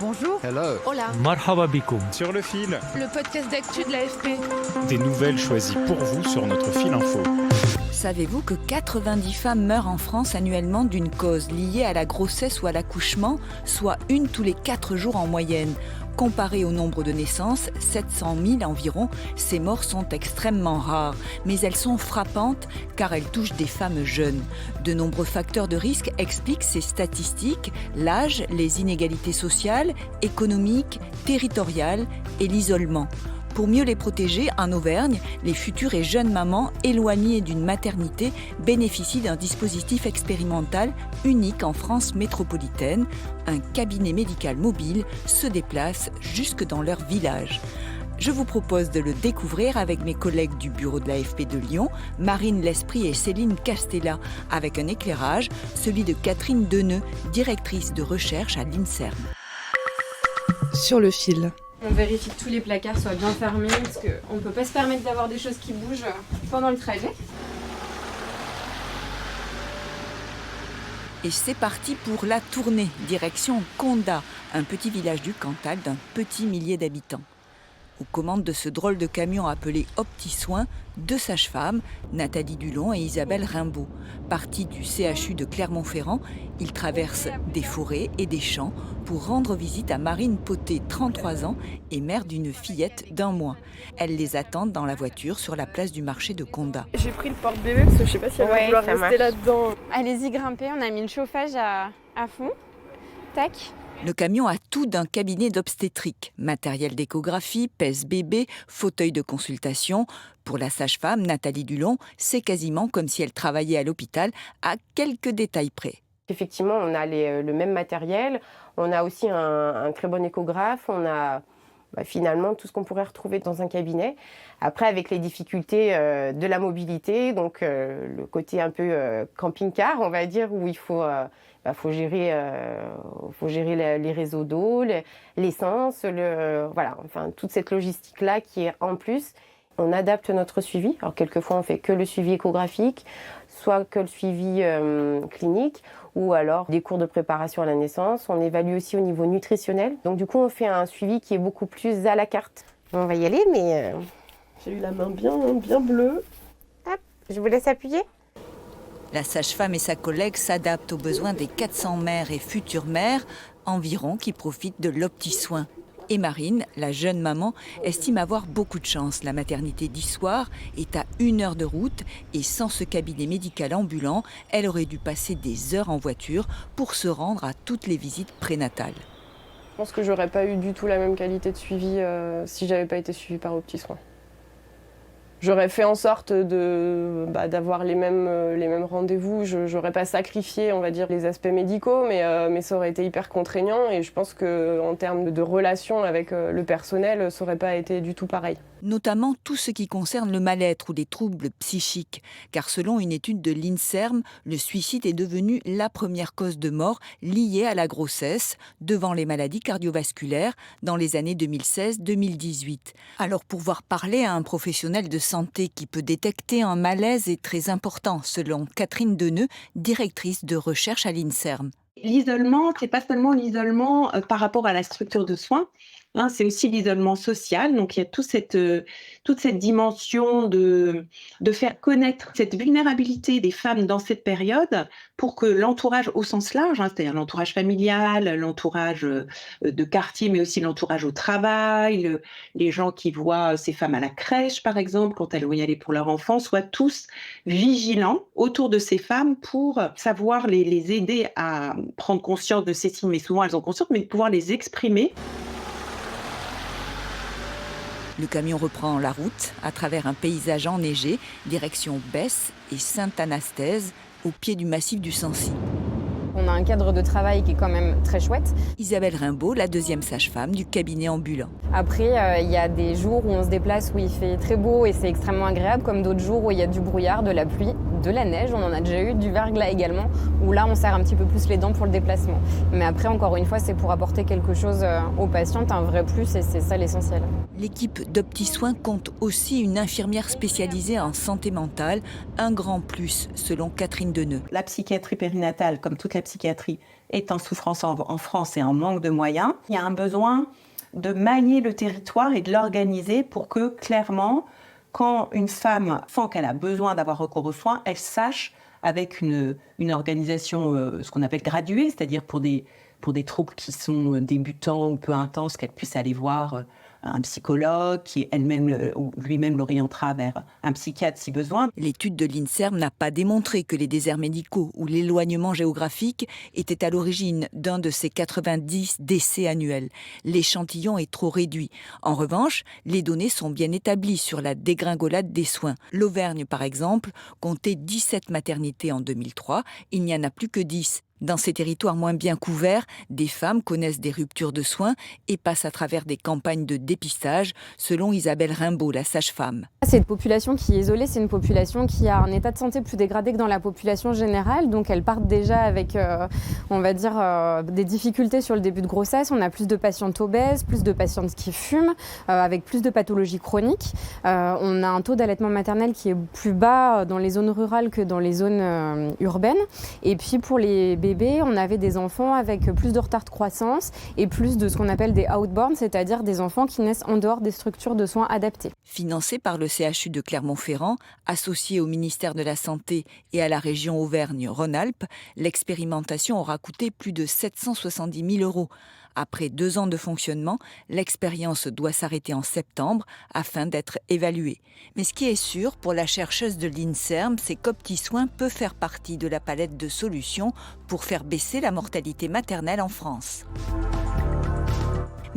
Bonjour. Hello. Hola. Marhaba bikoum. Sur le fil. Le podcast d'actu de l'AFP. Des nouvelles choisies pour vous sur notre fil info. Savez-vous que 90 femmes meurent en France annuellement d'une cause liée à la grossesse ou à l'accouchement, soit une tous les 4 jours en moyenne? Comparé au nombre de naissances, 700 000 environ, ces morts sont extrêmement rares, mais elles sont frappantes car elles touchent des femmes jeunes. De nombreux facteurs de risque expliquent ces statistiques: l'âge, les inégalités sociales, économiques, territoriales et l'isolement. Pour mieux les protéger, en Auvergne, les futures et jeunes mamans éloignées d'une maternité bénéficient d'un dispositif expérimental unique en France métropolitaine. Un cabinet médical mobile se déplace jusque dans leur village. Je vous propose de le découvrir avec mes collègues du bureau de l'AFP de Lyon, Marine Lesprit et Céline Castella, avec un éclairage, celui de Catherine Deneux, directrice de recherche à l'INSERM. Sur le fil. On vérifie que tous les placards soient bien fermés parce qu'on ne peut pas se permettre d'avoir des choses qui bougent pendant le trajet. Et c'est parti pour la tournée, direction Condat, un petit village du Cantal d'un petit millier d'habitants. Aux commandes de ce drôle de camion appelé OptiSoin, 2 sages-femmes, Nathalie Dulon et Isabelle Rimbaud. Partis du CHU de Clermont-Ferrand, ils traversent des forêts et des champs pour rendre visite à Marine Poté, 33 ans, et mère d'une fillette d'1 mois. Elles les attendent dans la voiture sur la place du marché de Condat. J'ai pris le porte-bébé parce que je sais pas si elle va vouloir rester là-dedans. Allez-y grimper, on a mis le chauffage à fond. Tac. Le camion a tout d'un cabinet d'obstétrique. Matériel d'échographie, pèse-bébé, fauteuil de consultation. Pour la sage-femme, Nathalie Dulon, c'est quasiment comme si elle travaillait à l'hôpital, à quelques détails près. Effectivement, on a le même matériel, on a aussi un très bon échographe, on a finalement tout ce qu'on pourrait retrouver dans un cabinet. Après, avec les difficultés de la mobilité, donc le côté un peu camping-car, on va dire, où il faut gérer les réseaux d'eau, l'essence, toute cette logistique-là qui est en plus. On adapte notre suivi. Alors quelquefois, on fait que le suivi échographique, soit que le suivi clinique, ou alors des cours de préparation à la naissance. On évalue aussi au niveau nutritionnel. Donc du coup, on fait un suivi qui est beaucoup plus à la carte. On va y aller, mais... J'ai eu la main bien bleue. Hop, je vous laisse appuyer. La sage-femme et sa collègue s'adaptent aux besoins des 400 mères et futures mères environ qui profitent de l'OptiSoin. Et Marine, la jeune maman, estime avoir beaucoup de chance. La maternité d'Issoire est à 1 heure de route et sans ce cabinet médical ambulant, elle aurait dû passer des heures en voiture pour se rendre à toutes les visites prénatales. Je pense que j'aurais pas eu du tout la même qualité de suivi si j'avais pas été suivie par OptiSoin. J'aurais fait en sorte d'avoir les mêmes rendez-vous. J'aurais pas sacrifié, on va dire, les aspects médicaux, mais ça aurait été hyper contraignant. Et je pense qu'en termes de relation avec le personnel, ça aurait pas été du tout pareil. Notamment tout ce qui concerne le mal-être ou les troubles psychiques. Car selon une étude de l'INSERM, le suicide est devenu la première cause de mort liée à la grossesse, devant les maladies cardiovasculaires, dans les années 2016-2018. Alors pouvoir parler à un professionnel de santé qui peut détecter un malaise est très important, selon Catherine Deneux, directrice de recherche à l'INSERM. L'isolement, c'est pas seulement l'isolement par rapport à la structure de soins, c'est aussi l'isolement social. Donc il y a toute cette dimension de faire connaître cette vulnérabilité des femmes dans cette période pour que l'entourage au sens large, c'est-à-dire l'entourage familial, l'entourage de quartier, mais aussi l'entourage au travail, les gens qui voient ces femmes à la crèche par exemple, quand elles vont y aller pour leur enfant, soient tous vigilants autour de ces femmes pour savoir les aider à prendre conscience de ces signes, mais souvent elles ont conscience, mais de pouvoir les exprimer. Le camion reprend la route à travers un paysage enneigé, direction Besse et Sainte-Anastaise, au pied du massif du Sancy. On a un cadre de travail qui est quand même très chouette. Isabelle Rimbaud, la 2e sage-femme du cabinet ambulant. Après, il y a des jours où on se déplace où il fait très beau et c'est extrêmement agréable, comme d'autres jours où il y a du brouillard, de la pluie, de la neige. On en a déjà eu, du verglas également, où là on serre un petit peu plus les dents pour le déplacement. Mais après, encore une fois, c'est pour apporter quelque chose aux patientes, un vrai plus, et c'est ça l'essentiel. L'équipe d'OptiSoin compte aussi une infirmière spécialisée en santé mentale, un grand plus selon Catherine Deneux. La psychiatrie périnatale, comme toute la psychiatrie, est en souffrance en France et en manque de moyens. Il y a un besoin de manier le territoire et de l'organiser pour que, clairement, quand une femme sent qu'elle a besoin d'avoir recours aux soins, elle sache, avec une organisation, ce qu'on appelle graduée, c'est-à-dire pour des troubles qui sont débutants ou peu intenses, qu'elle puisse aller voir un psychologue qui elle-même ou lui-même l'orientera vers un psychiatre si besoin. L'étude de l'INSERM n'a pas démontré que les déserts médicaux ou l'éloignement géographique étaient à l'origine d'un de ces 90 décès annuels. L'échantillon est trop réduit. En revanche, les données sont bien établies sur la dégringolade des soins. L'Auvergne, par exemple, comptait 17 maternités en 2003. Il n'y en a plus que 10. Dans ces territoires moins bien couverts, des femmes connaissent des ruptures de soins et passent à travers des campagnes de dépistage, selon Isabelle Rimbaud, la sage-femme. C'est une population qui est isolée, c'est une population qui a un état de santé plus dégradé que dans la population générale, donc elles partent déjà avec, des difficultés sur le début de grossesse. On a plus de patientes obèses, plus de patientes qui fument, avec plus de pathologies chroniques. On a un taux d'allaitement maternel qui est plus bas dans les zones rurales que dans les zones urbaines. Et puis pour les bébés, on avait des enfants avec plus de retard de croissance et plus de ce qu'on appelle des outborn, c'est-à-dire des enfants qui naissent en dehors des structures de soins adaptées. Financé par le CHU de Clermont-Ferrand, associé au ministère de la Santé et à la région Auvergne-Rhône-Alpes, l'expérimentation aura coûté plus de 770 000 €. Après 2 ans de fonctionnement, l'expérience doit s'arrêter en septembre afin d'être évaluée. Mais ce qui est sûr pour la chercheuse de l'INSERM, c'est qu'OptiSoin peut faire partie de la palette de solutions pour faire baisser la mortalité maternelle en France.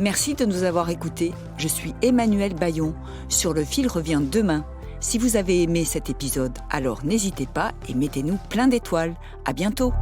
Merci de nous avoir écoutés. Je suis Emmanuelle Bayon. Sur le fil revient demain. Si vous avez aimé cet épisode, alors n'hésitez pas et mettez-nous plein d'étoiles. À bientôt.